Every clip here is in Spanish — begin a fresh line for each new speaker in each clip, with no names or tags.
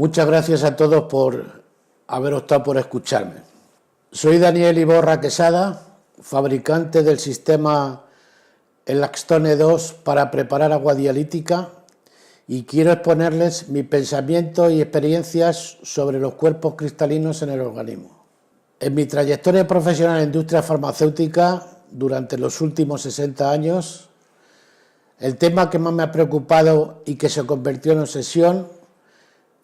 Muchas gracias a todos por haber optado por escucharme. Soy Daniel Iborra Quesada, fabricante del sistema Elaxtone 2 para preparar agua dialítica, y quiero exponerles mi pensamiento y experiencias sobre los cuerpos cristalinos en el organismo. En mi trayectoria profesional en la industria farmacéutica durante los últimos 60 años, el tema que más me ha preocupado y que se convirtió en obsesión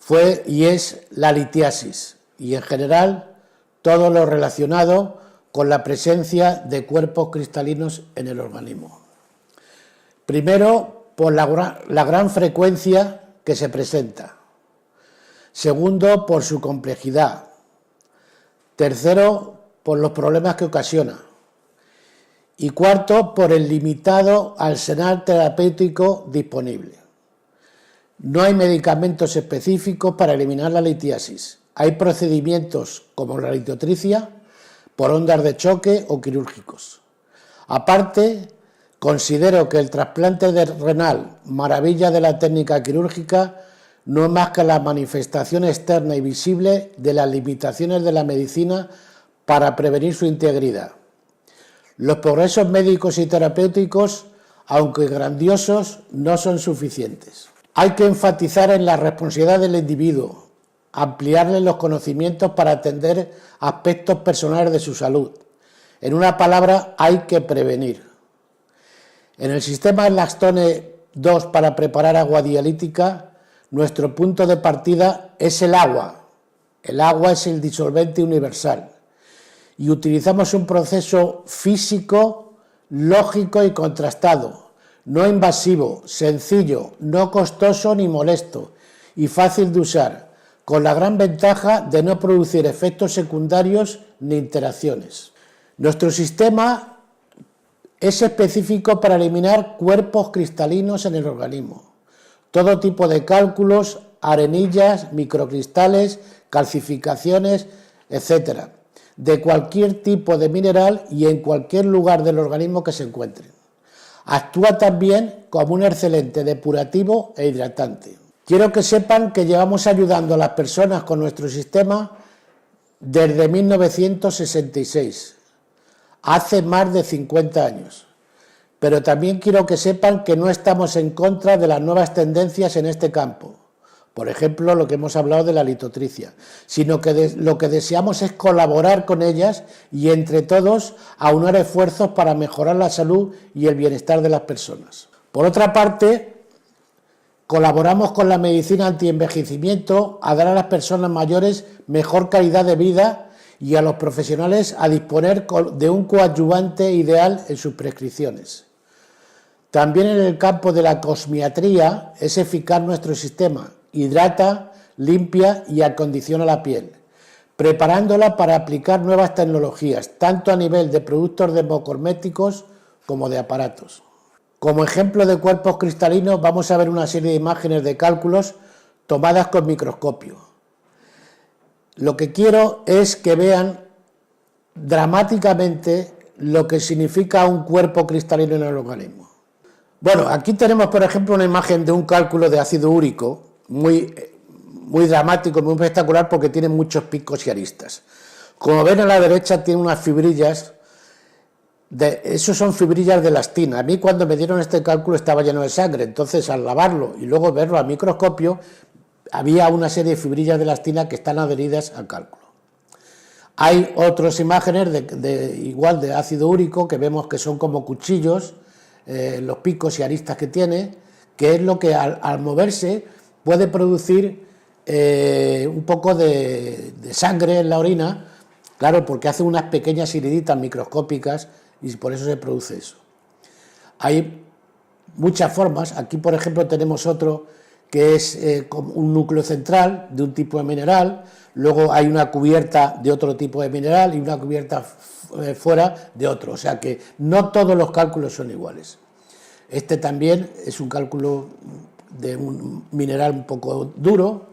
fue y es la litiasis, y en general todo lo relacionado con la presencia de cuerpos cristalinos en el organismo. Primero, por la gran frecuencia que se presenta. Segundo, por su complejidad. Tercero, por los problemas que ocasiona. Y cuarto, por el limitado arsenal terapéutico disponible. No hay medicamentos específicos para eliminar la litiasis. Hay procedimientos como la litotricia, por ondas de choque o quirúrgicos. Aparte, considero que el trasplante renal, maravilla de la técnica quirúrgica, no es más que la manifestación externa y visible de las limitaciones de la medicina para prevenir su integridad. Los progresos médicos y terapéuticos, aunque grandiosos, no son suficientes. Hay que enfatizar en la responsabilidad del individuo, ampliarle los conocimientos para atender aspectos personales de su salud. En una palabra, hay que prevenir. En el sistema Elaxtone 2 para preparar agua dialítica, nuestro punto de partida es el agua. El agua es el disolvente universal. Y utilizamos un proceso físico, lógico y contrastado, no invasivo, sencillo, no costoso ni molesto y fácil de usar, con la gran ventaja de no producir efectos secundarios ni interacciones. Nuestro sistema es específico para eliminar cuerpos cristalinos en el organismo, todo tipo de cálculos, arenillas, microcristales, calcificaciones, etc., de cualquier tipo de mineral y en cualquier lugar del organismo que se encuentren. Actúa también como un excelente depurativo e hidratante. Quiero que sepan que llevamos ayudando a las personas con nuestro sistema desde 1966, hace más de 50 años. Pero también quiero que sepan que no estamos en contra de las nuevas tendencias en este campo. Por ejemplo, lo que hemos hablado de la litotricia, sino que lo que deseamos es colaborar con ellas y entre todos aunar esfuerzos para mejorar la salud y el bienestar de las personas. Por otra parte, colaboramos con la medicina antienvejecimiento a dar a las personas mayores mejor calidad de vida y a los profesionales a disponer de un coadyuvante ideal en sus prescripciones. También en el campo de la cosmiatría es eficaz nuestro sistema. Hidrata, limpia y acondiciona la piel, preparándola para aplicar nuevas tecnologías, tanto a nivel de productos dermocosméticos como de aparatos. Como ejemplo de cuerpos cristalinos vamos a ver una serie de imágenes de cálculos tomadas con microscopio. Lo que quiero es que vean dramáticamente lo que significa un cuerpo cristalino en el organismo. Bueno, aquí tenemos por ejemplo una imagen de un cálculo de ácido úrico, muy dramático, muy espectacular porque tiene muchos picos y aristas. Como ven a la derecha tiene unas fibrillas, esos son fibrillas de elastina. A mí cuando me dieron este cálculo estaba lleno de sangre, entonces al lavarlo y luego verlo al microscopio había una serie de fibrillas de elastina que están adheridas al cálculo. Hay otras imágenes igual de ácido úrico que vemos que son como cuchillos, los picos y aristas que tiene, que es lo que al moverse puede producir un poco de sangre en la orina, claro, porque hace unas pequeñas iriditas microscópicas y por eso se produce eso. Hay muchas formas. Aquí, por ejemplo, tenemos otro que es como un núcleo central de un tipo de mineral, luego hay una cubierta de otro tipo de mineral y una cubierta fuera de otro, o sea que no todos los cálculos son iguales. Este también es un cálculo de un mineral un poco duro,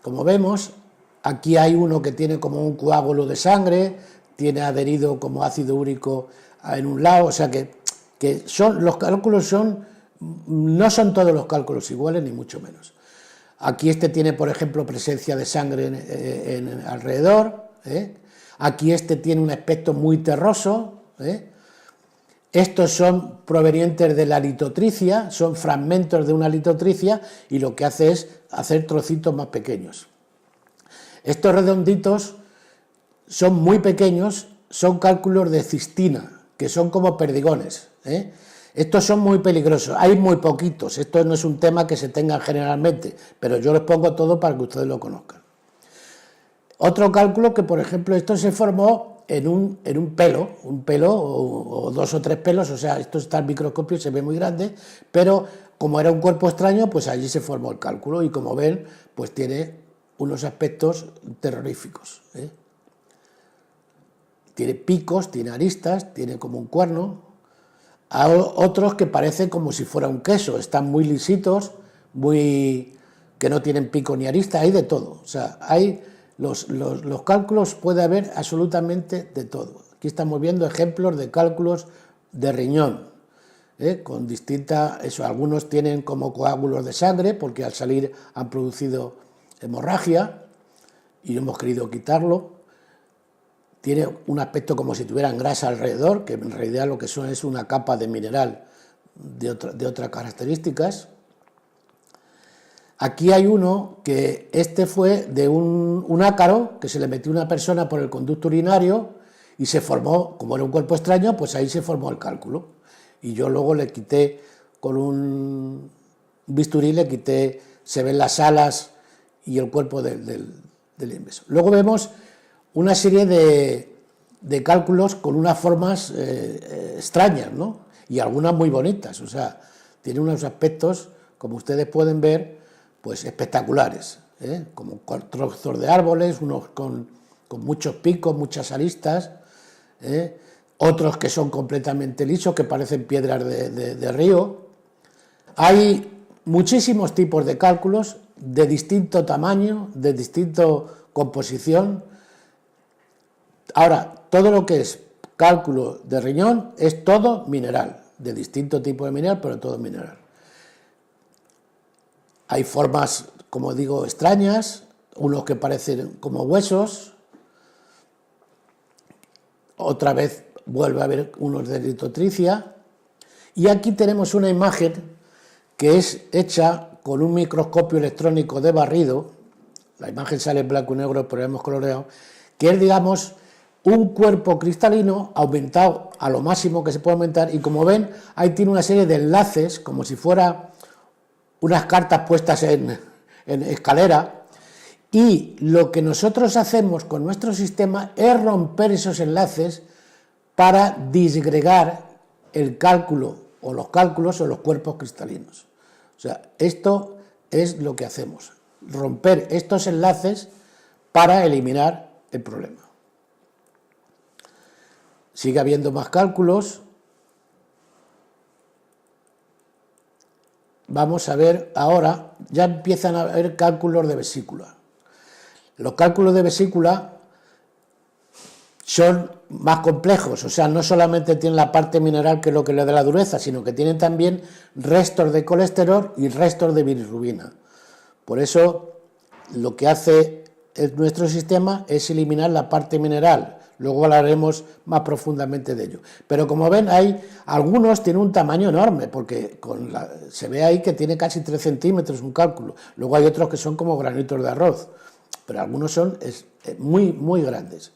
como vemos. Aquí hay uno que tiene como un coágulo de sangre, tiene adherido como ácido úrico en un lado, o sea que los cálculos no son todos los cálculos iguales, ni mucho menos. Aquí este tiene, por ejemplo, presencia de sangre alrededor. Aquí este tiene un aspecto muy terroso. Estos son provenientes de la litotricia, son fragmentos de una litotricia y lo que hace es hacer trocitos más pequeños. Estos redonditos son muy pequeños, son cálculos de cistina, que son como perdigones. Estos son muy peligrosos, hay muy poquitos, esto no es un tema que se tenga generalmente, pero yo les pongo todo para que ustedes lo conozcan. Otro cálculo que, por ejemplo, esto se formó en un pelo o 2 o 3 pelos, o sea, esto está al microscopio, se ve muy grande, pero como era un cuerpo extraño, pues allí se formó el cálculo y como ven, pues tiene unos aspectos terroríficos. Tiene picos, tiene aristas, tiene como un cuerno. Hay otros que parecen como si fuera un queso, están muy lisitos, que no tienen pico ni arista, hay de todo. O sea, hay los cálculos, puede haber absolutamente de todo. Aquí estamos viendo ejemplos de cálculos de riñón, con distintas, algunos tienen como coágulos de sangre, porque al salir han producido hemorragia y hemos querido quitarlo. Tiene un aspecto como si tuvieran grasa alrededor, que en realidad lo que son es una capa de mineral de otras características. Aquí hay uno que este fue de un ácaro que se le metió una persona por el conducto urinario y se formó, como era un cuerpo extraño, pues ahí se formó el cálculo. Y yo luego le quité con un bisturí, se ven las alas y el cuerpo del inverso. Luego vemos una serie de cálculos con unas formas extrañas, ¿no? Y algunas muy bonitas, o sea, tiene unos aspectos, como ustedes pueden ver, pues espectaculares, como trozos de árboles, unos con muchos picos, muchas aristas, otros que son completamente lisos, que parecen piedras de río. Hay muchísimos tipos de cálculos de distinto tamaño, de distinta composición. Ahora, todo lo que es cálculo de riñón es todo mineral, de distinto tipo de mineral, pero todo mineral. Hay formas, como digo, extrañas, unos que parecen como huesos, otra vez vuelve a haber unos de litotricia, y aquí tenemos una imagen que es hecha con un microscopio electrónico de barrido. La imagen sale en blanco y negro, pero hemos coloreado, que es, digamos, un cuerpo cristalino aumentado a lo máximo que se puede aumentar, y como ven, ahí tiene una serie de enlaces, como si fuera unas cartas puestas en escalera, y lo que nosotros hacemos con nuestro sistema es romper esos enlaces para disgregar el cálculo o los cálculos o los cuerpos cristalinos. O sea, esto es lo que hacemos, romper estos enlaces para eliminar el problema. Sigue habiendo más cálculos. Vamos a ver ahora, ya empiezan a haber cálculos de vesícula. Los cálculos de vesícula son más complejos, o sea, no solamente tienen la parte mineral, que es lo que le da la dureza, sino que tienen también restos de colesterol y restos de bilirrubina. Por eso, lo que hace nuestro sistema es eliminar la parte mineral. Luego hablaremos más profundamente de ello. Pero como ven, algunos tienen un tamaño enorme, porque se ve ahí que tiene casi 3 centímetros un cálculo. Luego hay otros que son como granitos de arroz, pero algunos son muy, muy grandes.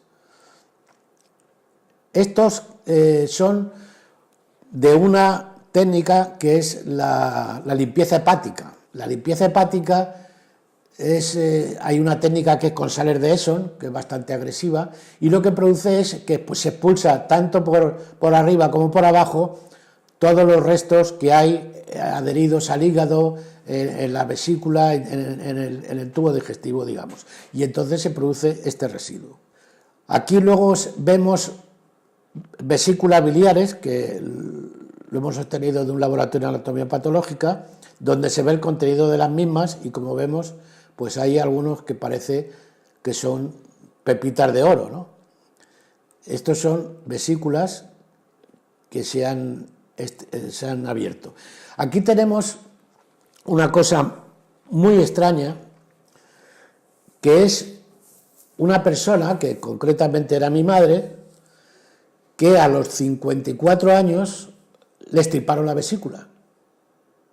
Estos son de una técnica que es la limpieza hepática. La limpieza hepática hay una técnica que es con sales de Epsom, que es bastante agresiva, y lo que produce es que se expulsa tanto por arriba como por abajo todos los restos que hay adheridos al hígado, en la vesícula, en el tubo digestivo, digamos, y entonces se produce este residuo. Aquí luego vemos vesículas biliares, que lo hemos obtenido de un laboratorio de anatomía patológica, donde se ve el contenido de las mismas, y como vemos, pues hay algunos que parece que son pepitas de oro, ¿no? Estos son vesículas que se han abierto. Aquí tenemos una cosa muy extraña, que es una persona, que concretamente era mi madre, que a los 54 años le extirparon la vesícula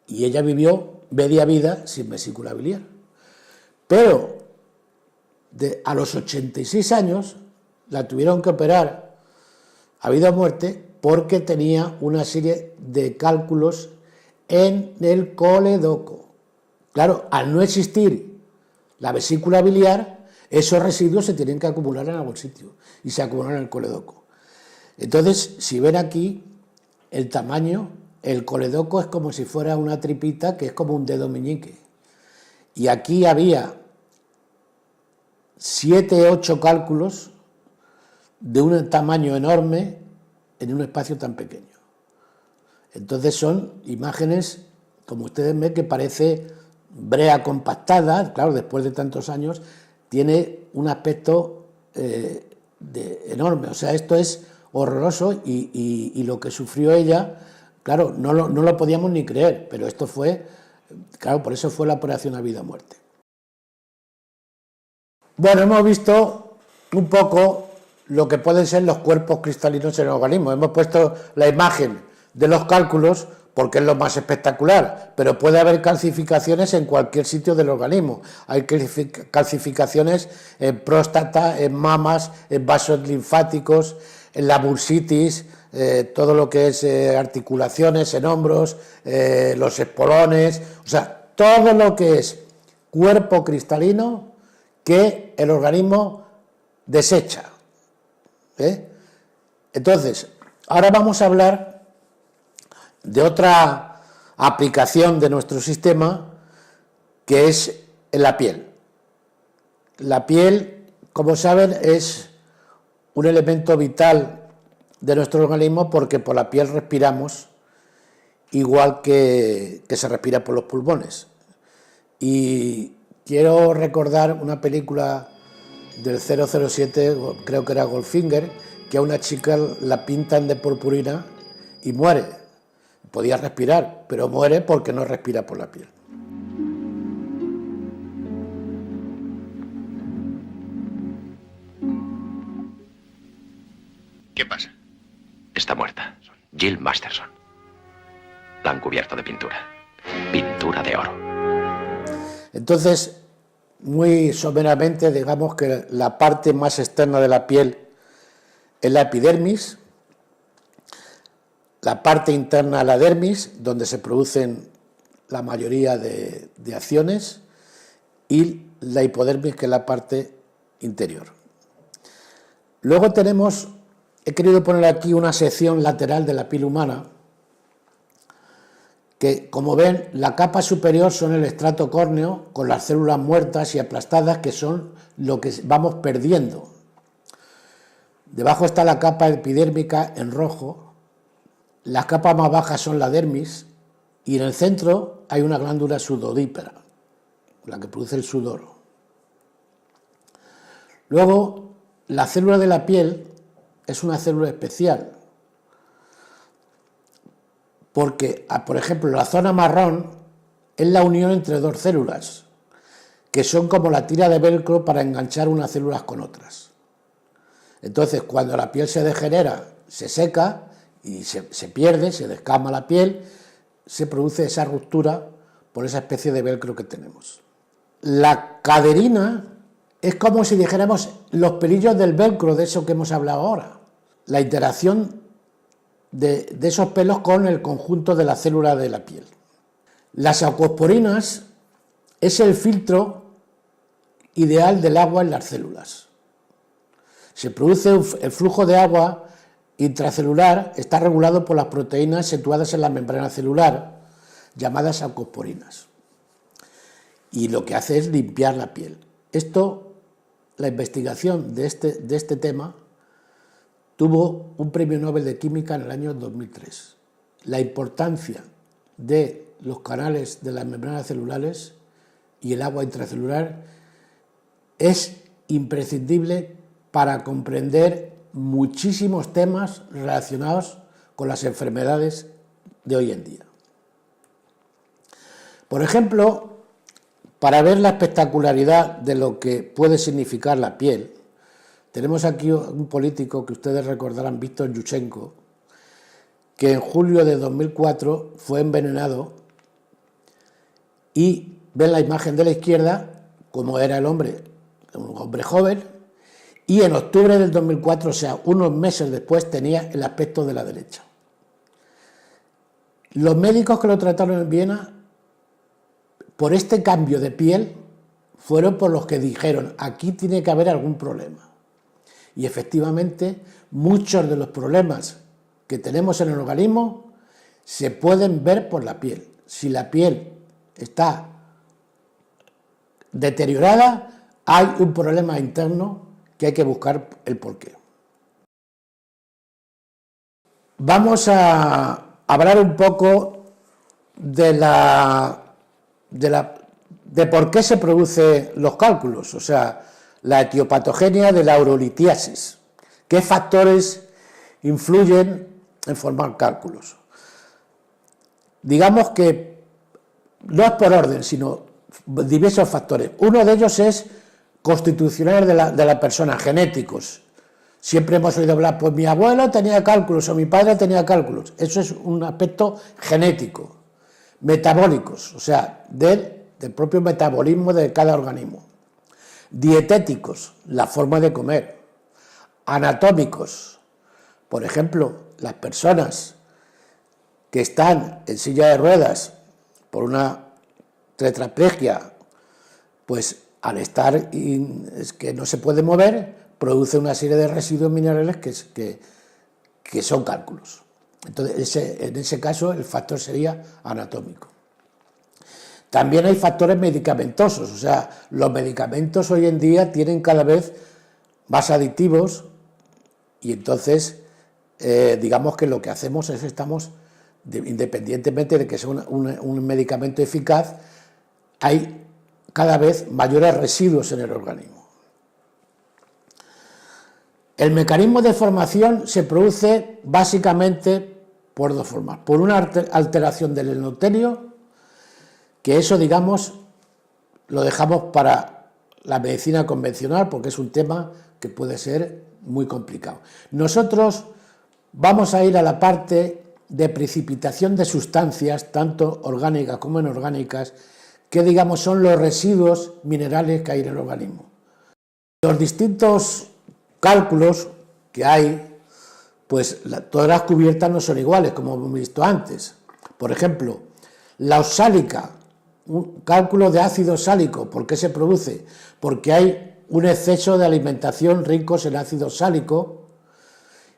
y ella vivió media vida sin vesícula biliar. Pero a los 86 años la tuvieron que operar a vida o muerte porque tenía una serie de cálculos en el coledoco. Claro, al no existir la vesícula biliar, esos residuos se tienen que acumular en algún sitio y se acumulan en el coledoco. Entonces, si ven aquí el tamaño, el coledoco es como si fuera una tripita que es como un dedo meñique. Y aquí había 7, 8 cálculos de un tamaño enorme en un espacio tan pequeño. Entonces son imágenes, como ustedes ven, que parece brea compactada, claro, después de tantos años, tiene un aspecto enorme. O sea, esto es horroroso y lo que sufrió ella, claro, no lo podíamos ni creer, pero esto fue, claro, por eso fue la operación a vida o muerte. Bueno, hemos visto un poco lo que pueden ser los cuerpos cristalinos en el organismo. Hemos puesto la imagen de los cálculos porque es lo más espectacular, pero puede haber calcificaciones en cualquier sitio del organismo. Hay calcificaciones en próstata, en mamas, en vasos linfáticos, en la bursitis, todo lo que es articulaciones en hombros, los espolones, o sea, todo lo que es cuerpo cristalino que el organismo desecha. Entonces, ahora vamos a hablar de otra aplicación de nuestro sistema, que es en la piel. La piel, como saben, es un elemento vital de nuestro organismo porque por la piel respiramos igual que se respira por los pulmones. Y quiero recordar una película del 007, creo que era Goldfinger, que a una chica la pintan de purpurina y muere. Podía respirar, pero muere porque no respira por la piel.
¿Qué pasa?
Está muerta. Jill Masterson. La han cubierto de pintura. Pintura de oro.
Entonces, muy someramente, digamos que la parte más externa de la piel es la epidermis, la parte interna la dermis, donde se producen la mayoría de acciones, y la hipodermis, que es la parte interior. Luego tenemos, he querido poner aquí una sección lateral de la piel humana, que como ven, la capa superior son el estrato córneo con las células muertas y aplastadas, que son lo que vamos perdiendo. Debajo está la capa epidérmica en rojo. Las capas más bajas son la dermis y en el centro hay una glándula sudodípara, la que produce el sudor. Luego, la célula de la piel es una célula especial porque, por ejemplo, la zona marrón es la unión entre dos células, que son como la tira de velcro para enganchar unas células con otras. Entonces, cuando la piel se degenera, se seca y se pierde, se descama la piel, se produce esa ruptura por esa especie de velcro que tenemos. La caderina es como si dijéramos los pelillos del velcro, de eso que hemos hablado ahora. La interacción de esos pelos con el conjunto de la célula de la piel. Las acosporinas es el filtro ideal del agua en las células. Se produce el flujo de agua intracelular, está regulado por las proteínas situadas en la membrana celular, llamadas acosporinas. Y lo que hace es limpiar la piel. Esto, la investigación de este tema, tuvo un premio Nobel de Química en el año 2003. La importancia de los canales de las membranas celulares y el agua intracelular es imprescindible para comprender muchísimos temas relacionados con las enfermedades de hoy en día. Por ejemplo, Para ver la espectacularidad de lo que puede significar la piel, tenemos aquí un político que ustedes recordarán, Víctor Yushchenko, que en julio de 2004 fue envenenado, y ven la imagen de la izquierda como era el hombre, un hombre joven, y en octubre del 2004, o sea, unos meses después, tenía el aspecto de la derecha. Los médicos que lo trataron en Viena, por este cambio de piel, fueron por los que dijeron, aquí tiene que haber algún problema. Y efectivamente, muchos de los problemas que tenemos en el organismo se pueden ver por la piel. Si la piel está deteriorada, hay un problema interno que hay que buscar el porqué. Vamos a hablar un poco de por qué se producen los cálculos, o sea, la etiopatogenia de la urolitiasis. ¿Qué factores influyen en formar cálculos? Digamos que no es por orden, sino diversos factores. Uno de ellos es constitucional de la persona, genéticos. Siempre hemos oído hablar, pues mi abuelo tenía cálculos o mi padre tenía cálculos. Eso es un aspecto genético. Metabólicos, o sea, del propio metabolismo de cada organismo. Dietéticos, la forma de comer. Anatómicos, por ejemplo, las personas que están en silla de ruedas por una tetraplegia, pues al estar es que no se puede mover, produce una serie de residuos minerales que son cálculos. Entonces, en ese caso, el factor sería anatómico. También hay factores medicamentosos, o sea, los medicamentos hoy en día tienen cada vez más aditivos y entonces, digamos que lo que hacemos es independientemente de que sea un medicamento eficaz, hay cada vez mayores residuos en el organismo. El mecanismo de formación se produce básicamente por dos formas. Por una alteración del endotelio, que eso, digamos, lo dejamos para la medicina convencional porque es un tema que puede ser muy complicado. Nosotros vamos a ir a la parte de precipitación de sustancias, tanto orgánicas como inorgánicas, que digamos son los residuos minerales que hay en el organismo. Los distintos cálculos que hay, pues todas las cubiertas no son iguales, como hemos visto antes. Por ejemplo, la oxálica, un cálculo de ácido oxálico, ¿por qué se produce? Porque hay un exceso de alimentación ricos en ácido oxálico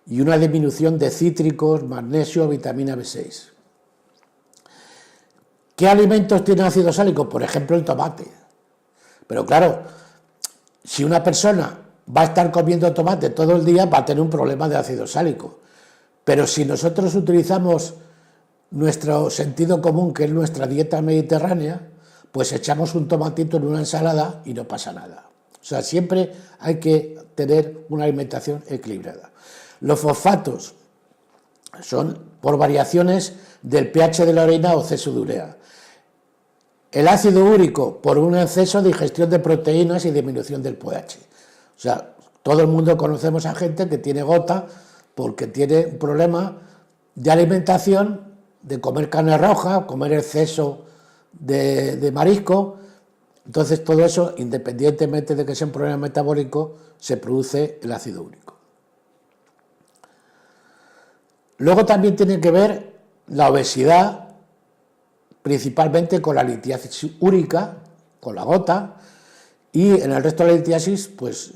y una disminución de cítricos, magnesio, vitamina B6. ¿Qué alimentos tienen ácido oxálico? Por ejemplo, el tomate. Pero claro, si una persona va a estar comiendo tomate todo el día, va a tener un problema de ácido oxálico. Pero si nosotros utilizamos nuestro sentido común, que es nuestra dieta mediterránea, pues echamos un tomatito en una ensalada y no pasa nada. O sea, siempre hay que tener una alimentación equilibrada. Los fosfatos son por variaciones del pH de la orina o exceso de urea. El ácido úrico por un exceso de ingestión de proteínas y disminución del pH. O sea, todo el mundo conocemos a gente que tiene gota porque tiene un problema de alimentación, de comer carne roja, comer exceso de marisco. Entonces todo eso, independientemente de que sea un problema metabólico, se produce el ácido úrico. Luego también tiene que ver la obesidad, principalmente con la litiasis úrica, con la gota, y en el resto de la litiasis, pues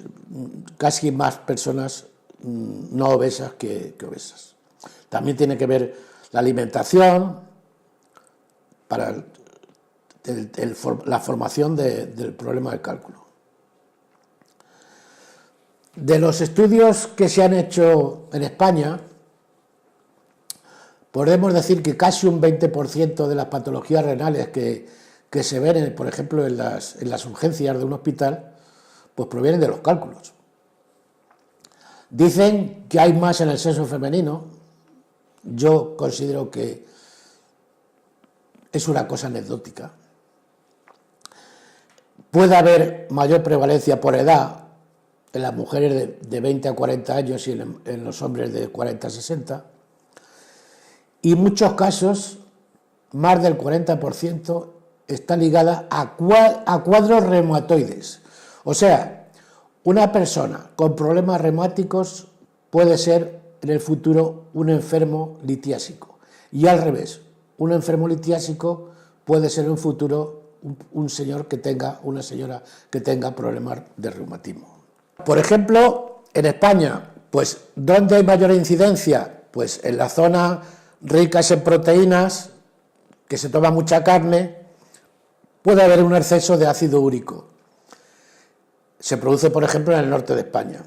casi más personas no obesas que obesas. También tiene que ver la alimentación para la formación del problema del cálculo. De los estudios que se han hecho en España, podemos decir que casi un 20% de las patologías renales que se ven, por ejemplo, en las urgencias de un hospital, pues provienen de los cálculos. Dicen que hay más en el sexo femenino. Yo considero que es una cosa anecdótica. Puede haber mayor prevalencia por edad en las mujeres de 20 a 40 años y en los hombres de 40 a 60. Y en muchos casos, más del 40% está ligada a cuadros reumatoides. O sea, una persona con problemas reumáticos puede ser en el futuro un enfermo litiásico. Y al revés, un enfermo litiásico puede ser en un futuro una señora que tenga problemas de reumatismo. Por ejemplo, en España, pues, ¿dónde hay mayor incidencia? Pues en la zona ricas en proteínas, que se toma mucha carne, puede haber un exceso de ácido úrico. Se produce, por ejemplo, en el norte de España.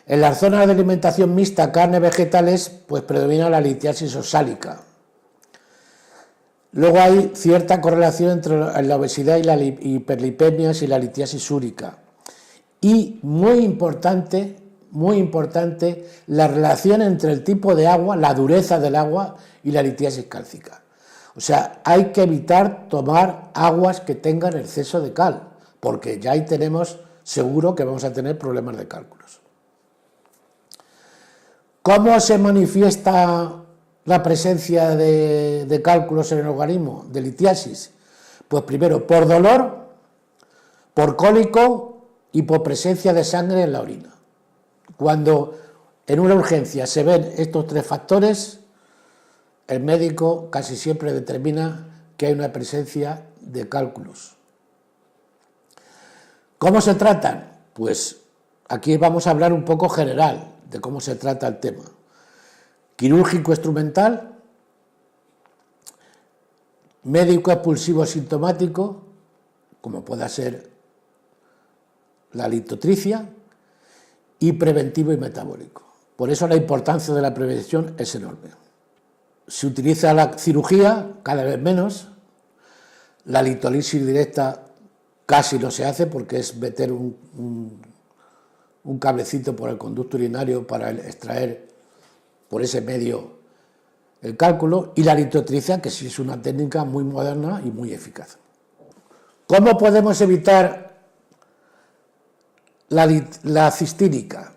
En las zonas de alimentación mixta, carne, vegetales, pues predomina la litiasis oxálica. Luego hay cierta correlación entre la obesidad y la hiperlipemia y la litiasis úrica. Y muy importante, la relación entre el tipo de agua, la dureza del agua y la litiasis cálcica. O sea, hay que evitar tomar aguas que tengan exceso de cal, porque ya ahí tenemos seguro que vamos a tener problemas de cálculos. ¿Cómo se manifiesta la presencia de cálculos en el organismo, de litiasis? Pues primero, por dolor, por cólico y por presencia de sangre en la orina. Cuando en una urgencia se ven estos tres factores, el médico casi siempre determina que hay una presencia de cálculos. ¿Cómo se tratan? Pues aquí vamos a hablar un poco general de cómo se trata el tema. Quirúrgico instrumental, médico expulsivo sintomático, como pueda ser la litotricia, y preventivo y metabólico. Por eso la importancia de la prevención es enorme. Se utiliza la cirugía cada vez menos, la litolisis directa casi no se hace porque es meter un cablecito por el conducto urinario para extraer por ese medio el cálculo, y la litotricia, que sí es una técnica muy moderna y muy eficaz. ¿Cómo podemos evitar la cistínica?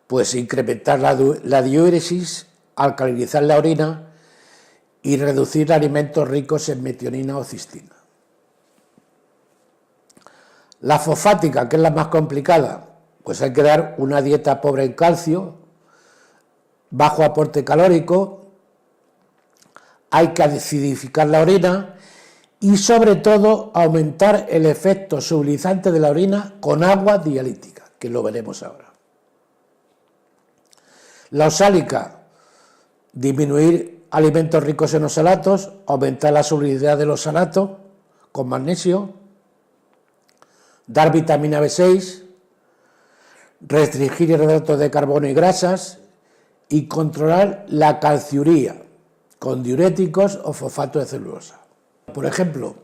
Pues incrementar la diuresis, alcalinizar la orina y reducir alimentos ricos en metionina o cistina. La fosfática, que es la más complicada, pues hay que dar una dieta pobre en calcio, bajo aporte calórico, hay que acidificar la orina y sobre todo aumentar el efecto solubilizante de la orina con agua dialítica, que lo veremos ahora. La oxálica, disminuir alimentos ricos en oxalatos, aumentar la solubilidad del oxalato con magnesio, dar vitamina B6, restringir hidratos de carbono y grasas y controlar la calciuría con diuréticos o fosfato de celulosa. Por ejemplo,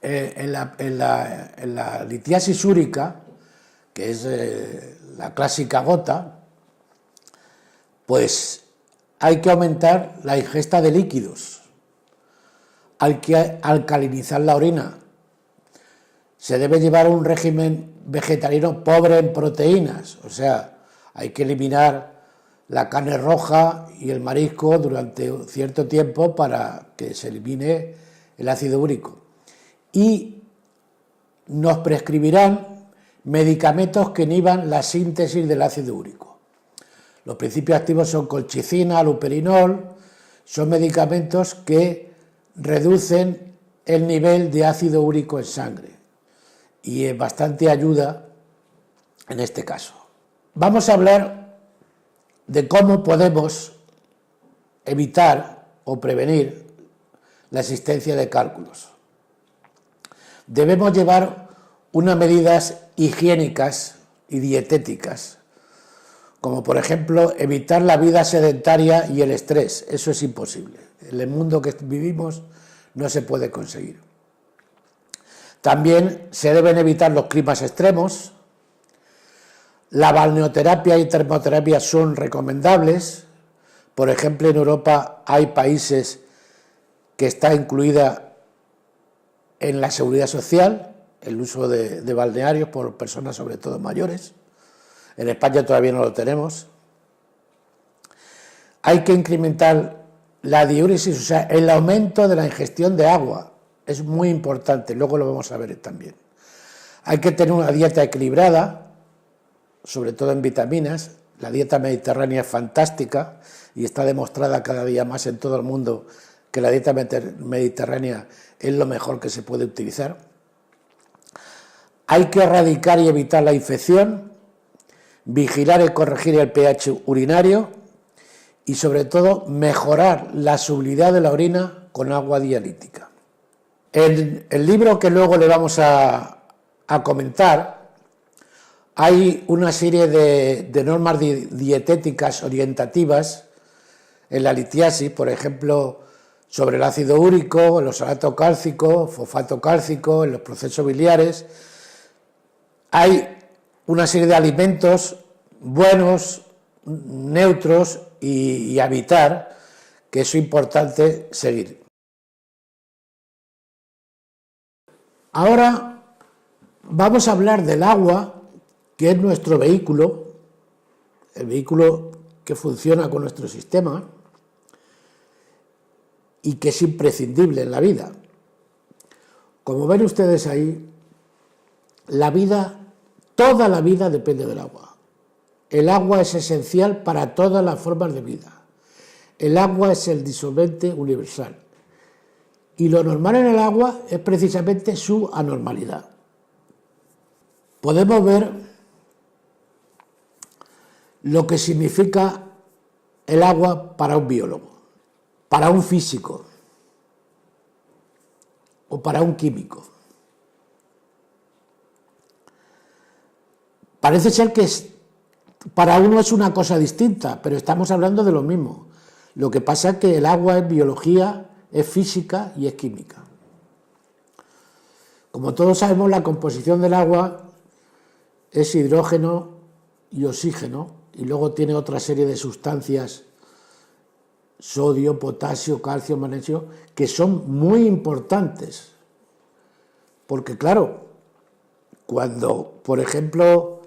en la litiasis úrica, que es la clásica gota, pues hay que aumentar la ingesta de líquidos, hay que alcalinizar la orina, se debe llevar un régimen vegetariano pobre en proteínas, o sea, hay que eliminar la carne roja y el marisco durante cierto tiempo para que se elimine el ácido úrico. Y nos prescribirán medicamentos que inhiban la síntesis del ácido úrico. Los principios activos son colchicina, aloperinol, son medicamentos que reducen el nivel de ácido úrico en sangre y es bastante ayuda en este caso. Vamos a hablar de cómo podemos evitar o prevenir la existencia de cálculos. Debemos llevar unas medidas higiénicas y dietéticas, como por ejemplo evitar la vida sedentaria y el estrés. Eso es imposible. En el mundo que vivimos no se puede conseguir. También se deben evitar los climas extremos. La balneoterapia y termoterapia son recomendables. Por ejemplo, en Europa hay países que está incluida en la seguridad social. el uso de balnearios por personas sobre todo mayores. En España todavía no lo tenemos. Hay que incrementar la diuresis, o sea, el aumento de la ingestión de agua. Es muy importante, luego lo vamos a ver también. Hay que tener una dieta equilibrada, sobre todo en vitaminas. La dieta mediterránea es fantástica y está demostrada cada día más en todo el mundo que la dieta mediterránea es lo mejor que se puede utilizar. Hay que erradicar y evitar la infección, vigilar y corregir el pH urinario y sobre todo mejorar la solubilidad de la orina con agua dialítica. En el libro que luego le vamos a comentar hay una serie de normas dietéticas orientativas en la litiasis, por ejemplo, sobre el ácido úrico, el oxalato cálcico, fosfato cálcico, en los procesos biliares. Hay una serie de alimentos buenos, neutros y a evitar, que es importante seguir. Ahora vamos a hablar del agua, que es nuestro vehículo, el vehículo que funciona con nuestro sistema y que es imprescindible en la vida. Como ven ustedes ahí, la vida, toda la vida depende del agua. El agua es esencial para todas las formas de vida. El agua es el disolvente universal. Y lo normal en el agua es precisamente su anormalidad. Podemos ver lo que significa el agua para un biólogo, para un físico o para un químico. Parece ser que para uno es una cosa distinta, pero estamos hablando de lo mismo. Lo que pasa es que el agua es biología, es física y es química. Como todos sabemos, la composición del agua es hidrógeno y oxígeno, y luego tiene otra serie de sustancias, sodio, potasio, calcio, magnesio, que son muy importantes. Porque claro, cuando, por ejemplo,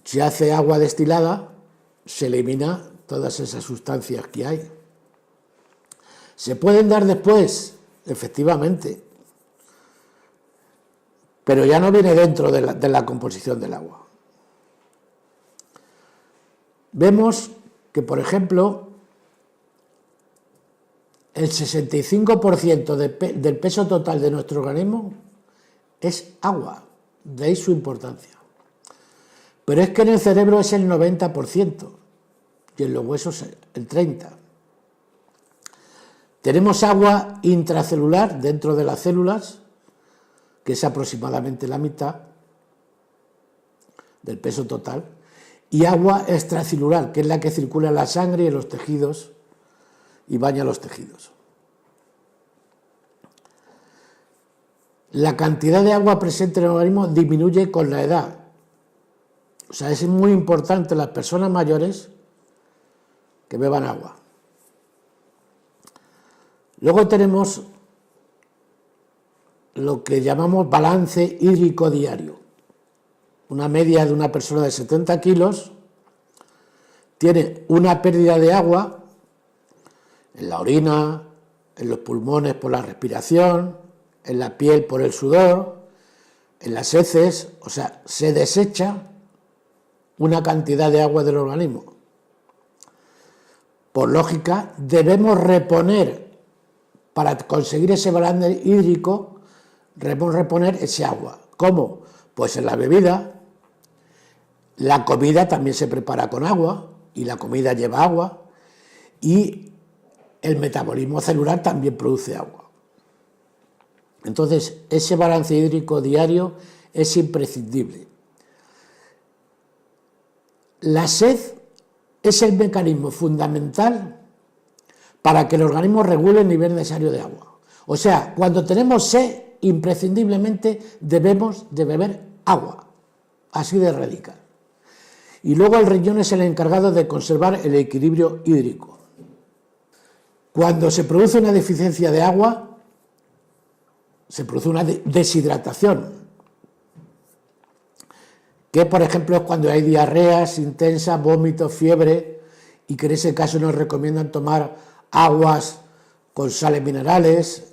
se hace agua destilada, se elimina todas esas sustancias que hay. ¿Se pueden dar después? Efectivamente. Pero ya no viene dentro de la composición del agua. Vemos que, por ejemplo, el 65% del peso total de nuestro organismo es agua, de ahí su importancia. Pero es que en el cerebro es el 90% y en los huesos el 30%. Tenemos agua intracelular dentro de las células, que es aproximadamente la mitad del peso total, y agua extracelular, que es la que circula en la sangre y en los tejidos y baña los tejidos. La cantidad de agua presente en el organismo disminuye con la edad. O sea, es muy importante las personas mayores que beban agua. Luego tenemos lo que llamamos balance hídrico diario. Una media de una persona de 70 kilos tiene una pérdida de agua en la orina, en los pulmones por la respiración, en la piel por el sudor, en las heces, o sea, se desecha una cantidad de agua del organismo. Por lógica, debemos reponer, para conseguir ese balance hídrico, debemos reponer ese agua. ¿Cómo? Pues en la bebida. La comida también se prepara con agua, y la comida lleva agua, y el metabolismo celular también produce agua. Entonces, ese balance hídrico diario es imprescindible. La sed es el mecanismo fundamental para que el organismo regule el nivel necesario de agua. O sea, cuando tenemos sed, imprescindiblemente debemos de beber agua, así de radical. Y luego el riñón es el encargado de conservar el equilibrio hídrico. Cuando se produce una deficiencia de agua, se produce una deshidratación, que por ejemplo es cuando hay diarreas intensas, vómitos, fiebre, y que en ese caso nos recomiendan tomar aguas con sales minerales,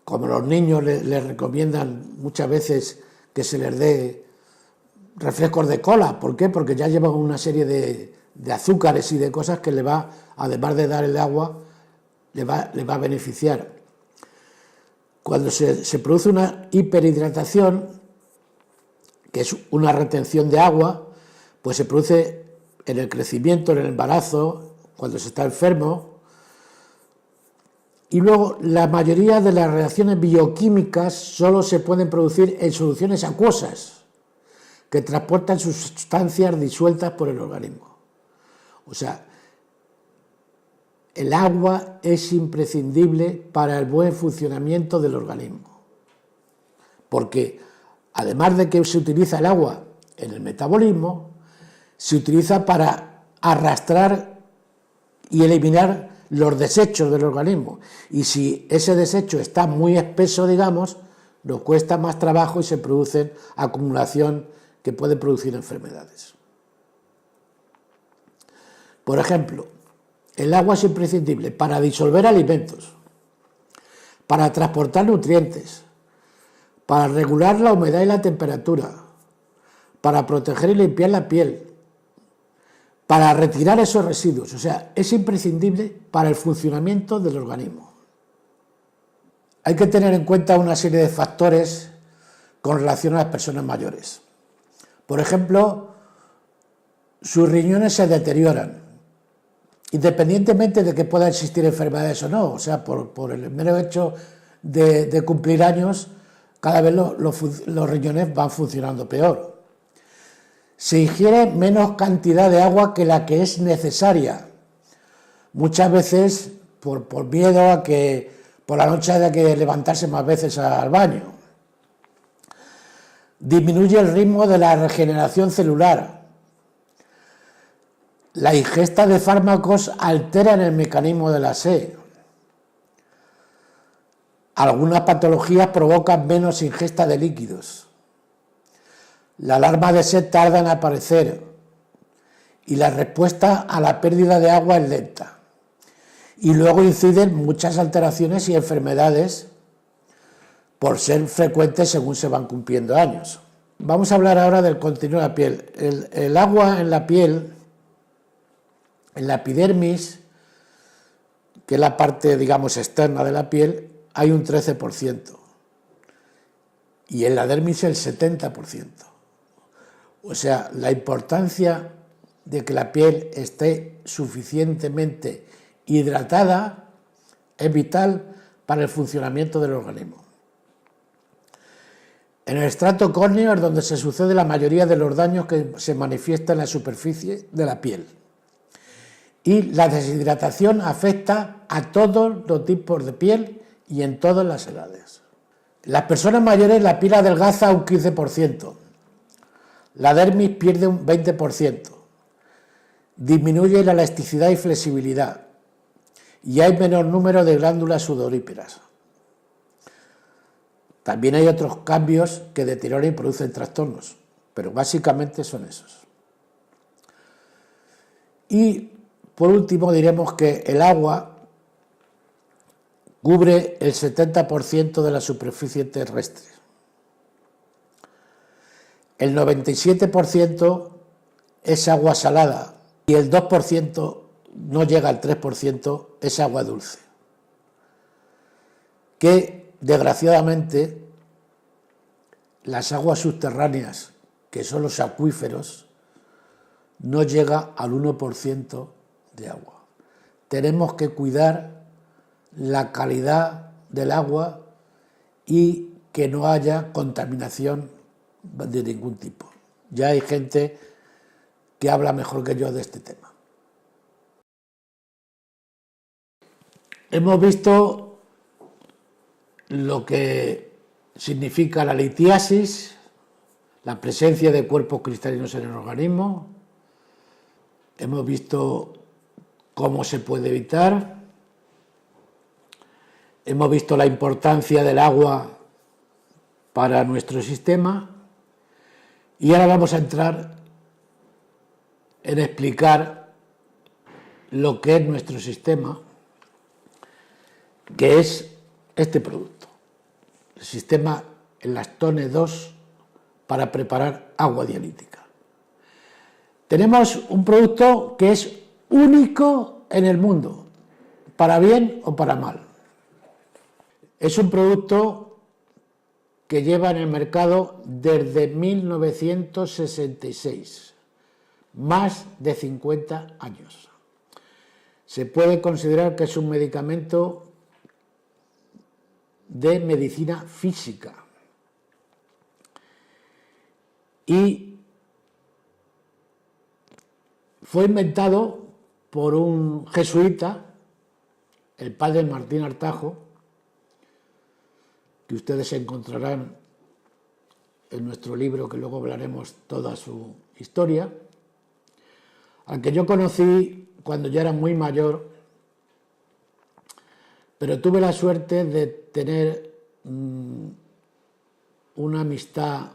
como los niños les recomiendan muchas veces que se les dé refrescos de cola. ¿Por qué? Porque ya llevan una serie de azúcares y de cosas que le va, además de dar el agua, le va a beneficiar. Cuando se produce una hiperhidratación, que es una retención de agua, pues se produce en el crecimiento, en el embarazo, cuando se está enfermo. Y luego la mayoría de las reacciones bioquímicas solo se pueden producir en soluciones acuosas, que transportan sustancias disueltas por el organismo. O sea, el agua es imprescindible para el buen funcionamiento del organismo, porque además de que se utiliza el agua en el metabolismo, se utiliza para arrastrar y eliminar los desechos del organismo. Y si ese desecho está muy espeso, digamos, nos cuesta más trabajo y se produce acumulación que puede producir enfermedades. Por ejemplo, el agua es imprescindible para disolver alimentos, para transportar nutrientes, para regular la humedad y la temperatura, para proteger y limpiar la piel, para retirar esos residuos. O sea, es imprescindible para el funcionamiento del organismo. Hay que tener en cuenta una serie de factores con relación a las personas mayores. Por ejemplo, sus riñones se deterioran, independientemente de que pueda existir enfermedades o no. O sea, por el mero hecho de cumplir años, cada vez los riñones van funcionando peor. Se ingiere menos cantidad de agua que la que es necesaria. Muchas veces por miedo a que por la noche haya que levantarse más veces al baño. Disminuye el ritmo de la regeneración celular. La ingesta de fármacos altera el mecanismo de la sed. Algunas patologías provocan menos ingesta de líquidos. La alarma de sed tarda en aparecer y la respuesta a la pérdida de agua es lenta. Y luego inciden muchas alteraciones y enfermedades por ser frecuentes según se van cumpliendo años. Vamos a hablar ahora del contenido de la piel. El agua en la piel, en la epidermis, que es la parte, digamos, externa de la piel, hay un 13%. Y en la dermis el 70%. O sea, la importancia de que la piel esté suficientemente hidratada es vital para el funcionamiento del organismo. En el estrato córneo es donde se sucede la mayoría de los daños que se manifiestan en la superficie de la piel. Y la deshidratación afecta a todos los tipos de piel y en todas las edades. Las personas mayores la piel adelgaza un 15%. La dermis pierde un 20%, disminuye la elasticidad y flexibilidad y hay menor número de glándulas sudoríparas. También hay otros cambios que deterioran y producen trastornos, pero básicamente son esos. Y por último diremos que el agua cubre el 70% de la superficie terrestre. El 97% es agua salada y el 2%, no llega al 3%, es agua dulce. Que desgraciadamente las aguas subterráneas, que son los acuíferos, no llega al 1% de agua. Tenemos que cuidar la calidad del agua y que no haya contaminación de ningún tipo. Ya hay gente que habla mejor que yo de este tema. Hemos visto lo que significa la litiasis, la presencia de cuerpos cristalinos en el organismo. Hemos visto cómo se puede evitar. hemos visto la importancia del agua para nuestro sistema y ahora vamos a entrar en explicar lo que es nuestro sistema, que es este producto, el sistema Elastone 2 para preparar agua dialítica. Tenemos un producto que es único en el mundo, para bien o para mal. Es un producto que lleva en el mercado desde 1966, más de 50 años. Se puede considerar que es un medicamento de medicina física y fue inventado por un jesuita, el padre Martín Artajo, que ustedes encontrarán en nuestro libro, que luego hablaremos toda su historia, al que yo conocí cuando ya era muy mayor, pero tuve la suerte de tener una amistad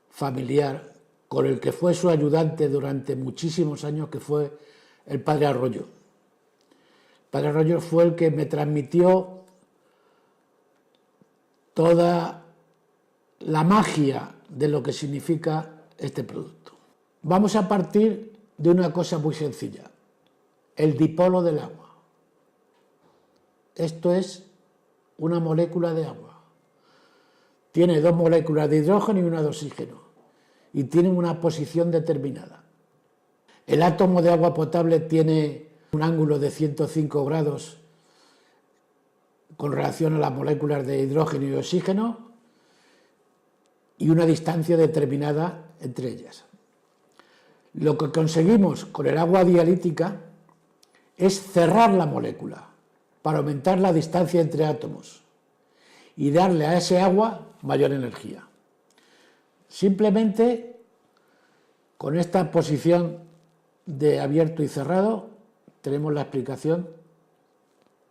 familiar con el que fue su ayudante durante muchísimos años, que fue el padre Arroyo. El padre Arroyo fue el que me transmitió toda la magia de lo que significa este producto. Vamos a partir de una cosa muy sencilla, el dipolo del agua. Esto es una molécula de agua. Tiene dos moléculas de hidrógeno y una de oxígeno y tienen una posición determinada. El átomo de agua potable tiene un ángulo de 105 grados con relación a las moléculas de hidrógeno y oxígeno y una distancia determinada entre ellas. Lo que conseguimos con el agua dialítica es cerrar la molécula para aumentar la distancia entre átomos y darle a ese agua mayor energía. Simplemente con esta posición de abierto y cerrado tenemos la explicación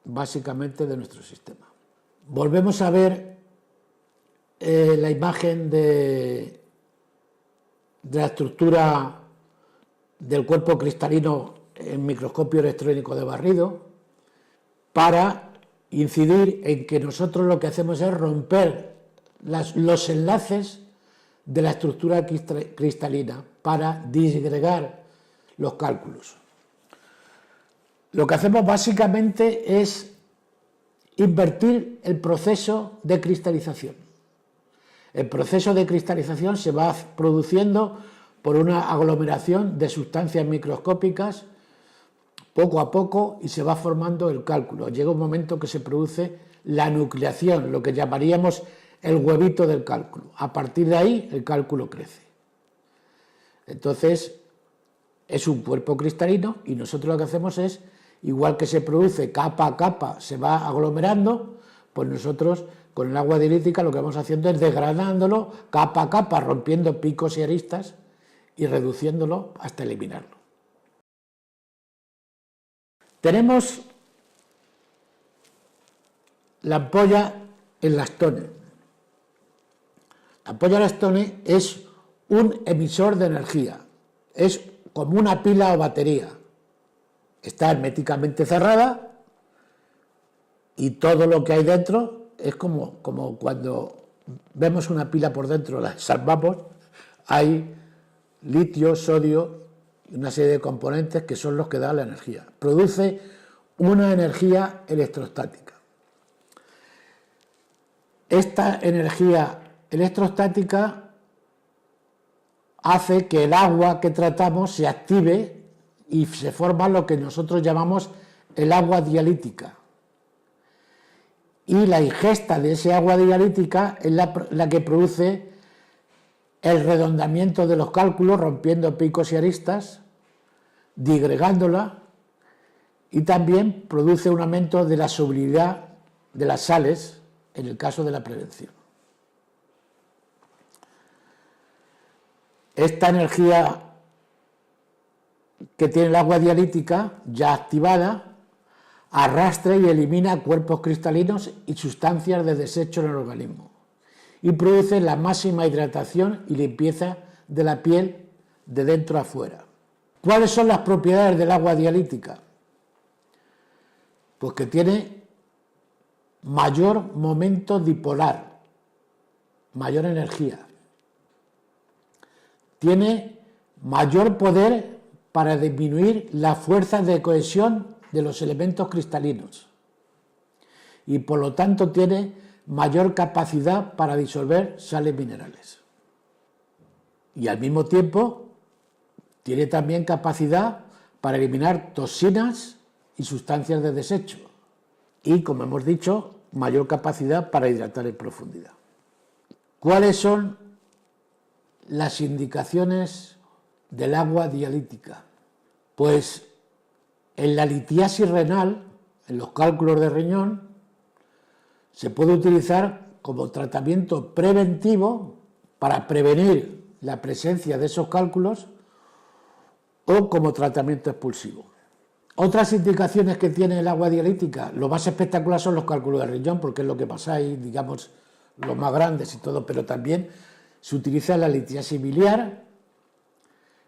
básicamente de nuestro sistema. Volvemos a ver la imagen de la estructura del cuerpo cristalino en microscopio electrónico de barrido para incidir en que nosotros lo que hacemos es romper los enlaces de la estructura cristalina para disgregar los cálculos. Lo que hacemos básicamente es invertir el proceso de cristalización. El proceso de cristalización se va produciendo por una aglomeración de sustancias microscópicas poco a poco y se va formando el cálculo. Llega un momento que se produce la nucleación, lo que llamaríamos el huevito del cálculo. A partir de ahí el cálculo crece. Entonces es un cuerpo cristalino y nosotros lo que hacemos es, igual que se produce capa a capa, se va aglomerando, pues nosotros con el agua dialítica lo que vamos haciendo es degradándolo capa a capa, rompiendo picos y aristas y reduciéndolo hasta eliminarlo. Tenemos la ampolla Elastone. La ampolla Elastone es un emisor de energía, es como una pila o batería. Está herméticamente cerrada y todo lo que hay dentro es como cuando vemos una pila por dentro, la salvamos, hay litio, sodio y una serie de componentes que son los que dan la energía. Produce una energía electrostática. Esta energía electrostática hace que el agua que tratamos se active y se forma lo que nosotros llamamos el agua dialítica. Y la ingesta de ese agua dialítica es la que produce el redondamiento de los cálculos, rompiendo picos y aristas, disgregándola, y también produce un aumento de la solubilidad de las sales en el caso de la prevención. Esta energía que tiene el agua dialítica ya activada arrastra y elimina cuerpos cristalinos y sustancias de desecho en el organismo y produce la máxima hidratación y limpieza de la piel de dentro a fuera. ¿Cuáles son las propiedades del agua dialítica? Pues que tiene mayor momento dipolar, mayor energía, tiene mayor poder para disminuir la fuerza de cohesión de los elementos cristalinos y por lo tanto tiene mayor capacidad para disolver sales minerales. Y al mismo tiempo tiene también capacidad para eliminar toxinas y sustancias de desecho. Y, como hemos dicho, mayor capacidad para hidratar en profundidad. ¿Cuáles son las indicaciones del agua dialítica? Pues en la litiasis renal, en los cálculos de riñón, se puede utilizar como tratamiento preventivo para prevenir la presencia de esos cálculos o como tratamiento expulsivo. Otras indicaciones que tiene el agua dialítica, lo más espectacular son los cálculos de riñón, porque es lo que pasa ahí, digamos, los más grandes y todo, pero también se utiliza en la litiasis biliar,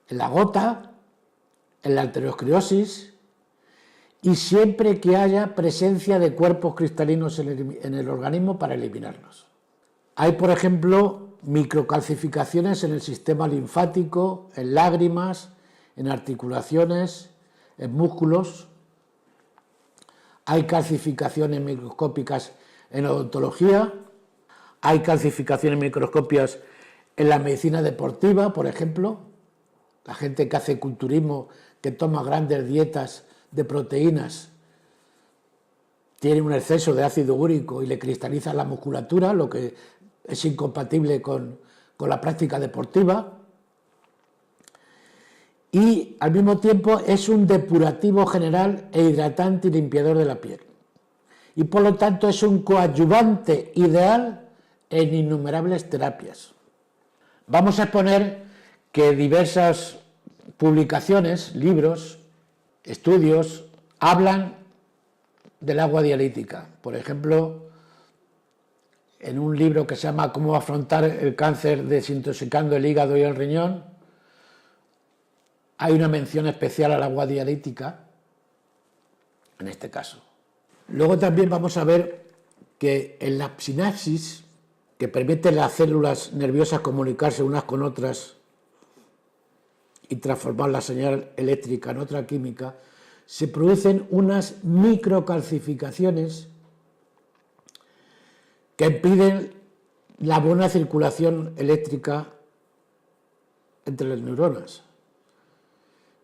en la gota, en la arteriosclerosis y siempre que haya presencia de cuerpos cristalinos en el organismo para eliminarlos. Hay, por ejemplo, microcalcificaciones en el sistema linfático, en lágrimas, en articulaciones, en músculos. Hay calcificaciones microscópicas en odontología, hay calcificaciones microscópicas en la medicina deportiva, por ejemplo, la gente que hace culturismo, que toma grandes dietas de proteínas, tiene un exceso de ácido úrico y le cristaliza la musculatura, lo que es incompatible con la práctica deportiva. Y al mismo tiempo es un depurativo general e hidratante y limpiador de la piel. Y por lo tanto es un coadyuvante ideal en innumerables terapias. Vamos a exponer que diversas publicaciones, libros, estudios, hablan del agua dialítica. Por ejemplo, en un libro que se llama Cómo afrontar el cáncer desintoxicando el hígado y el riñón, hay una mención especial al agua dialítica, en este caso. Luego también vamos a ver que en la sinapsis, que permite a las células nerviosas comunicarse unas con otras y transformar la señal eléctrica en otra química, se producen unas microcalcificaciones que impiden la buena circulación eléctrica entre las neuronas.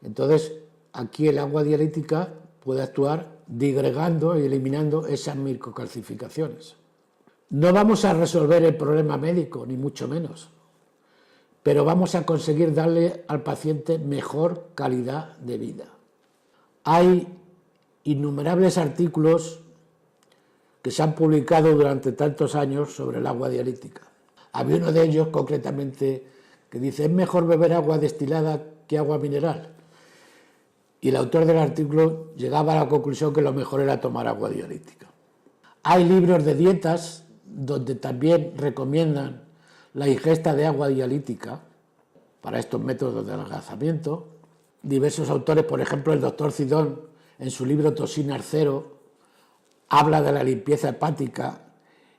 Entonces, aquí el agua dialítica puede actuar disgregando y eliminando esas microcalcificaciones. No vamos a resolver el problema médico, ni mucho menos, pero vamos a conseguir darle al paciente mejor calidad de vida. Hay innumerables artículos que se han publicado durante tantos años sobre el agua dialítica. Había uno de ellos concretamente que dice: es mejor beber agua destilada que agua mineral. Y el autor del artículo llegaba a la conclusión que lo mejor era tomar agua dialítica. Hay libros de dietas donde también recomiendan la ingesta de agua dialítica para estos métodos de adelgazamiento. Diversos autores, por ejemplo el doctor Cidón, en su libro Toxinas Cero, habla de la limpieza hepática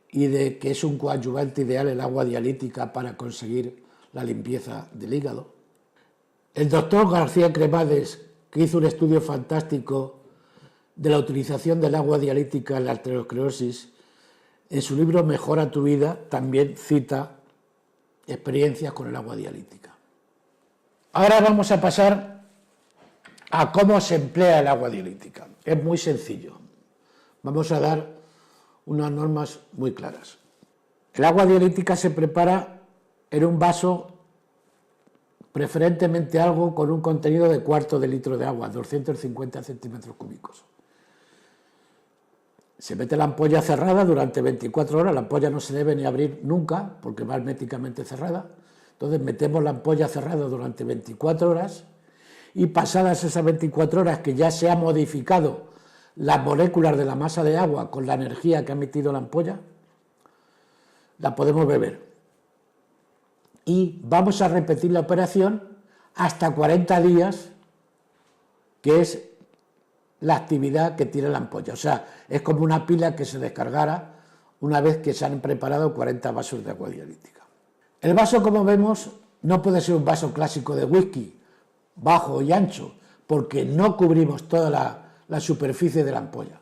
y de que es un coadyuvante ideal el agua dialítica para conseguir la limpieza del hígado. El doctor García Cremades, que hizo un estudio fantástico de la utilización del agua dialítica en la arteriosclerosis, en su libro Mejora tu vida también cita experiencias con el agua dialítica. Ahora vamos a pasar a cómo se emplea el agua dialítica. Es muy sencillo. Vamos a dar unas normas muy claras. El agua dialítica se prepara en un vaso, preferentemente algo con un contenido de cuarto de litro de agua, 250 centímetros cúbicos. Se mete la ampolla cerrada durante 24 horas, la ampolla no se debe ni abrir nunca porque va herméticamente cerrada. Entonces metemos la ampolla cerrada durante 24 horas y pasadas esas 24 horas que ya se ha modificado las moléculas de la masa de agua con la energía que ha emitido la ampolla, la podemos beber. Y vamos a repetir la operación hasta 40 días, que es la actividad que tiene la ampolla. O sea, es como una pila que se descargara una vez que se han preparado 40 vasos de agua dialítica. El vaso, como vemos, no puede ser un vaso clásico de whisky, bajo y ancho, porque no cubrimos toda la superficie de la ampolla.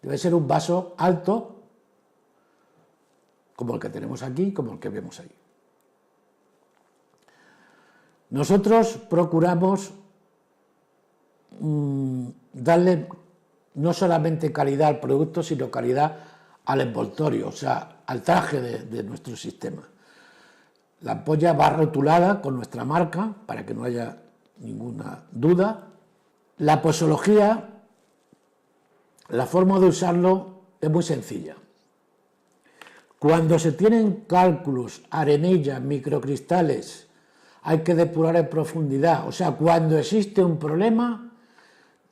Debe ser un vaso alto, como el que tenemos aquí, como el que vemos ahí. Nosotros procuramos darle no solamente calidad al producto, sino calidad al envoltorio, o sea, al traje de nuestro sistema. La ampolla va rotulada con nuestra marca para que no haya ninguna duda. La posología, la forma de usarlo es muy sencilla. Cuando se tienen cálculos, arenillas, microcristales, hay que depurar en profundidad. O sea, cuando existe un problema,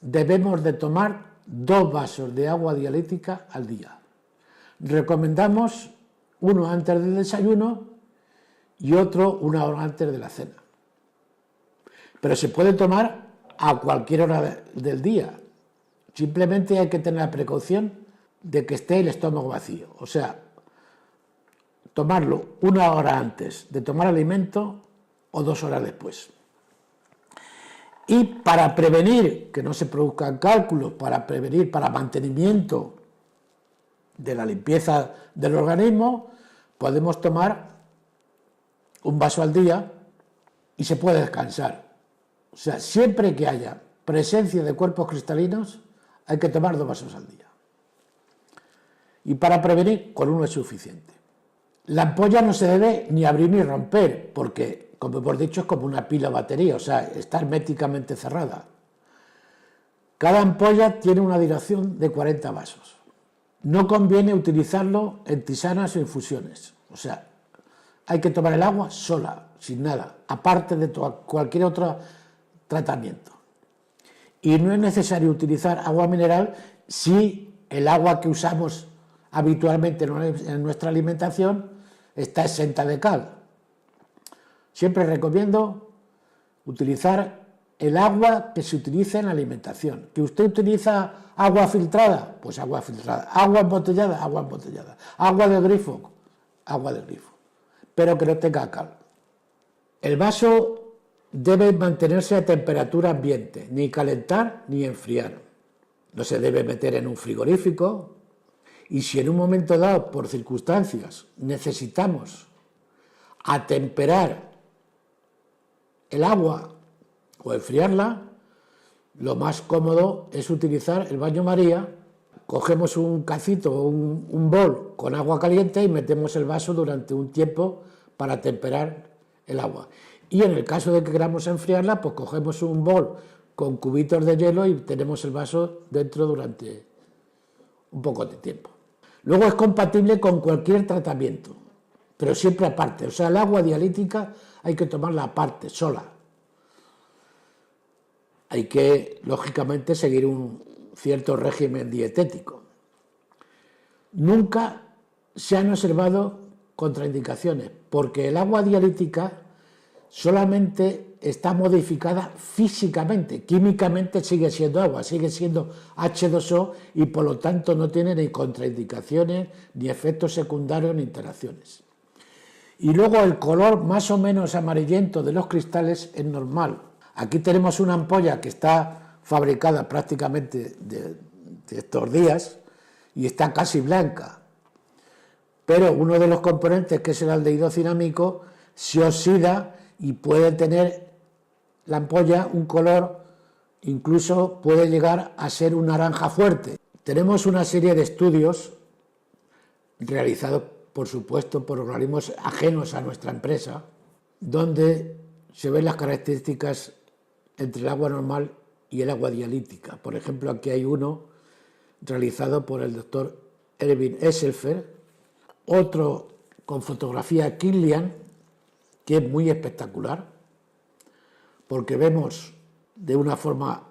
debemos de tomar 2 vasos de agua dialítica al día. Recomendamos uno antes del desayuno y otro 1 hora antes de la cena. Pero se puede tomar a cualquier hora del día. Simplemente hay que tener la precaución de que esté el estómago vacío. O sea, tomarlo 1 hora antes de tomar alimento o 2 horas después. Y para prevenir que no se produzcan cálculos, para mantenimiento de la limpieza del organismo, podemos tomar un vaso al día y se puede descansar. O sea, siempre que haya presencia de cuerpos cristalinos, hay que tomar 2 vasos al día. Y para prevenir, con 1 es suficiente. La ampolla no se debe ni abrir ni romper, porque, como hemos dicho, es como una pila o batería, o sea, está herméticamente cerrada. Cada ampolla tiene una dilación de 40 vasos. No conviene utilizarlo en tisanas o infusiones, o sea, hay que tomar el agua sola, sin nada, aparte de cualquier otro tratamiento. Y no es necesario utilizar agua mineral si el agua que usamos habitualmente en nuestra alimentación está exenta de cal. Siempre recomiendo utilizar el agua que se utiliza en la alimentación. ¿Que usted utiliza agua filtrada? Pues agua filtrada. ¿Agua embotellada? Agua embotellada. ¿Agua de grifo? Agua de grifo. Pero que no tenga cal. El vaso debe mantenerse a temperatura ambiente, ni calentar ni enfriar. No se debe meter en un frigorífico. Y si en un momento dado, por circunstancias, necesitamos atemperar el agua o enfriarla, lo más cómodo es utilizar el baño María. Cogemos un cacito o un bol con agua caliente y metemos el vaso durante un tiempo para atemperar el agua. Y en el caso de que queramos enfriarla, pues cogemos un bol con cubitos de hielo y tenemos el vaso dentro durante un poco de tiempo. Luego es compatible con cualquier tratamiento, pero siempre aparte. O sea, el agua dialítica hay que tomarla aparte, sola. Hay que, lógicamente, seguir un cierto régimen dietético. Nunca se han observado contraindicaciones, porque el agua dialítica solamente está modificada físicamente, químicamente sigue siendo agua, sigue siendo H2O y por lo tanto no tiene ni contraindicaciones, ni efectos secundarios, ni interacciones. Y luego el color más o menos amarillento de los cristales es normal. Aquí tenemos una ampolla que está fabricada prácticamente de estos días y está casi blanca, pero uno de los componentes, que es el aldehído cinámico, se oxida y puede tener la ampolla un color, incluso puede llegar a ser un naranja fuerte. Tenemos una serie de estudios realizados, por supuesto, por organismos ajenos a nuestra empresa, donde se ven las características entre el agua normal y el agua dialítica. Por ejemplo, aquí hay uno realizado por el doctor Erwin Esselfer, otro con fotografía Killian, que es muy espectacular, porque vemos de una forma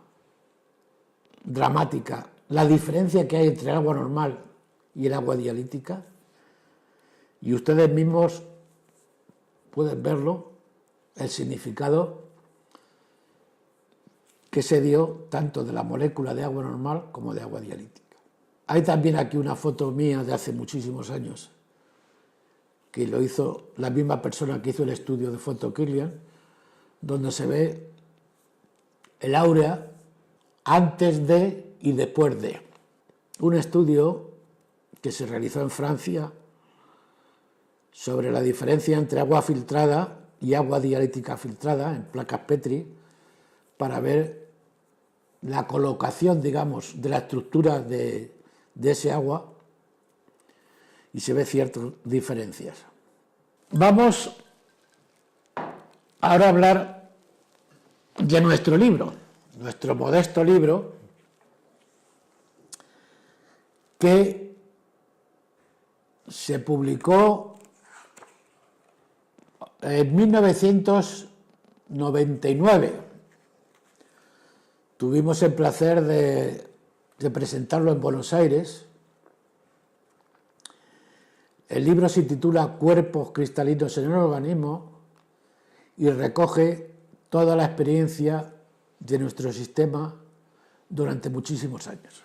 dramática la diferencia que hay entre el agua normal y el agua dialítica, y ustedes mismos pueden verlo, el significado que se dio tanto de la molécula de agua normal como de agua dialítica. Hay también aquí una foto mía de hace muchísimos años, que lo hizo la misma persona que hizo el estudio de Photo Kirlian, donde se ve el áurea antes de y después de. Un estudio que se realizó en Francia sobre la diferencia entre agua filtrada y agua dialítica filtrada en placas Petri, para ver la colocación, digamos, de la estructura de ese agua, y se ve ciertas diferencias. Vamos ahora a hablar de nuestro libro, nuestro modesto libro, que se publicó en 1999. Tuvimos el placer de presentarlo en Buenos Aires. El libro se titula Cuerpos cristalinos en el organismo y recoge toda la experiencia de nuestro sistema durante muchísimos años.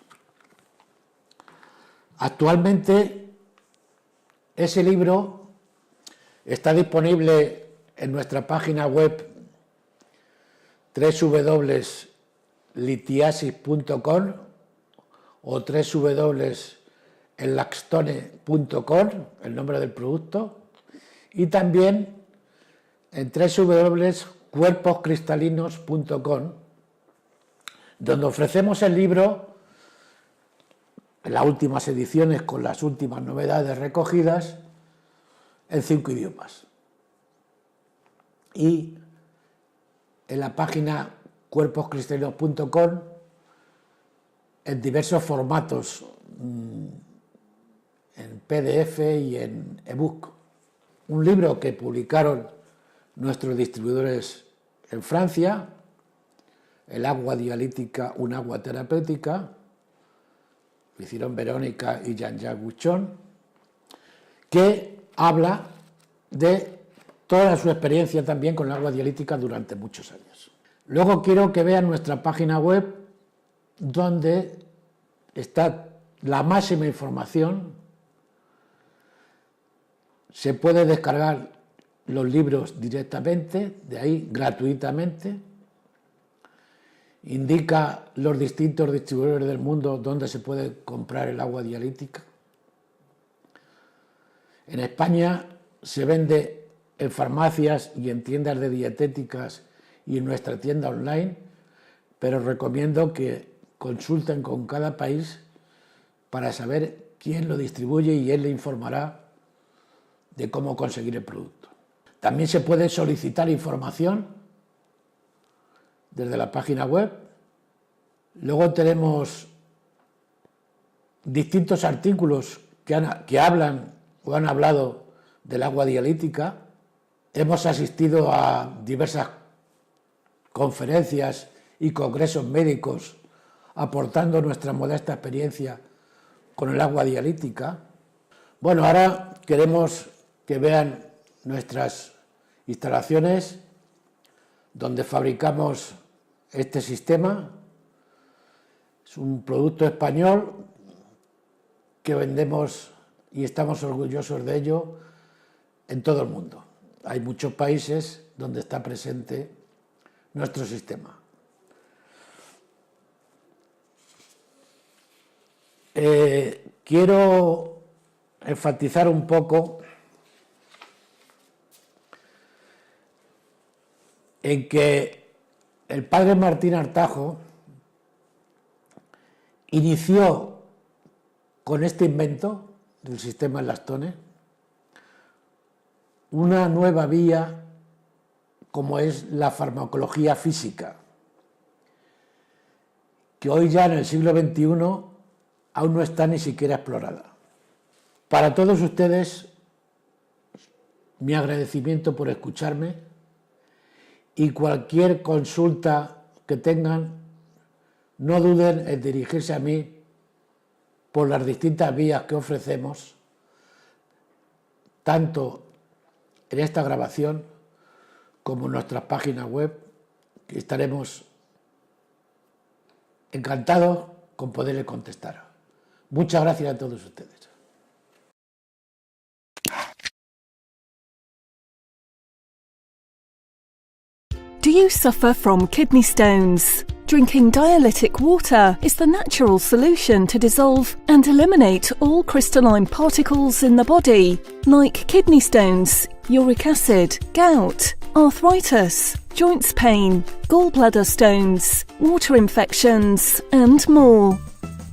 Actualmente ese libro está disponible en nuestra página web www.litiasis.com o www.elaxtone.com, el nombre del producto, y también en www.cuerposcristalinos.com, donde ofrecemos el libro en las últimas ediciones con las últimas novedades recogidas en 5 idiomas. Y en la página cuerposcristalinos.com en diversos formatos, en PDF y en ebook. Un libro que publicaron nuestros distribuidores en Francia, El agua dialítica, un agua terapéutica, lo hicieron Verónica y Jean-Jacques Buchon, que habla de toda su experiencia también con el agua dialítica durante muchos años. Luego quiero que vean nuestra página web, donde está la máxima información. Se puede descargar los libros directamente, de ahí gratuitamente. Indica los distintos distribuidores del mundo donde se puede comprar el agua dialítica. En España se vende en farmacias y en tiendas de dietéticas y en nuestra tienda online, pero recomiendo que consulten con cada país para saber quién lo distribuye y él le informará de cómo conseguir el producto. También se puede solicitar información desde la página web. Luego tenemos distintos artículos que hablan o han hablado del agua dialítica. Hemos asistido a diversas conferencias y congresos médicos aportando nuestra modesta experiencia con el agua dialítica. Bueno, ahora queremos que vean nuestras instalaciones donde fabricamos este sistema. Es un producto español que vendemos y estamos orgullosos de ello en todo el mundo. Hay muchos países donde está presente nuestro sistema. Quiero enfatizar un poco en que el padre Martín Artajo inició con este invento del sistema Elastone una nueva vía como es la farmacología física, que hoy ya en el siglo XXI aún no está ni siquiera explorada. Para todos ustedes, mi agradecimiento por escucharme, y cualquier consulta que tengan, no duden en dirigirse a mí por las distintas vías que ofrecemos, tanto en esta grabación como en nuestras páginas web, que estaremos encantados con poderle contestar. Muchas gracias a todos ustedes.
Do you suffer from kidney stones? Drinking dialytic water is the natural solution to dissolve and eliminate all crystalline particles in the body, like kidney stones, uric acid, gout, arthritis, joints pain, gallbladder stones, water infections, and more.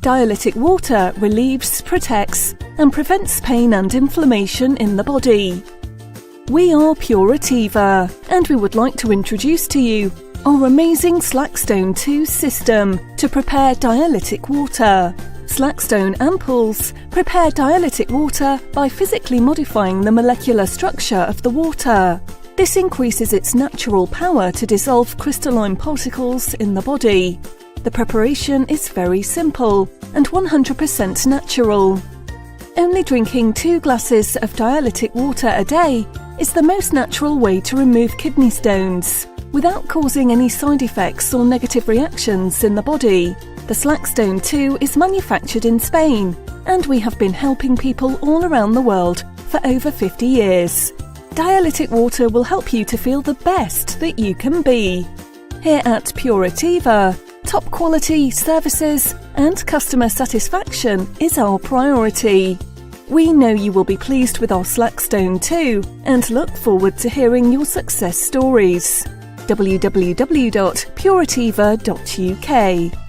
Dialytic water relieves, protects, and prevents pain and inflammation in the body. We are Purativa, and we would like to introduce to you our amazing Slackstone 2 system to prepare dialytic water. Slackstone ampoules prepare dialytic water by physically modifying the molecular structure of the water. This increases its natural power to dissolve crystalline particles in the body. The preparation is very simple and 100% natural. Only drinking 2 glasses of dialytic water a day is the most natural way to remove kidney stones, without causing any side effects or negative reactions in the body. The Slackstone 2 is manufactured in Spain, and we have been helping people all around the world for over 50 years. Dialytic water will help you to feel the best that you can be. Here at Purativa, top quality services and customer satisfaction is our priority. We know you will be pleased with our Slackstone 2 and look forward to hearing your success stories. www.purativa.uk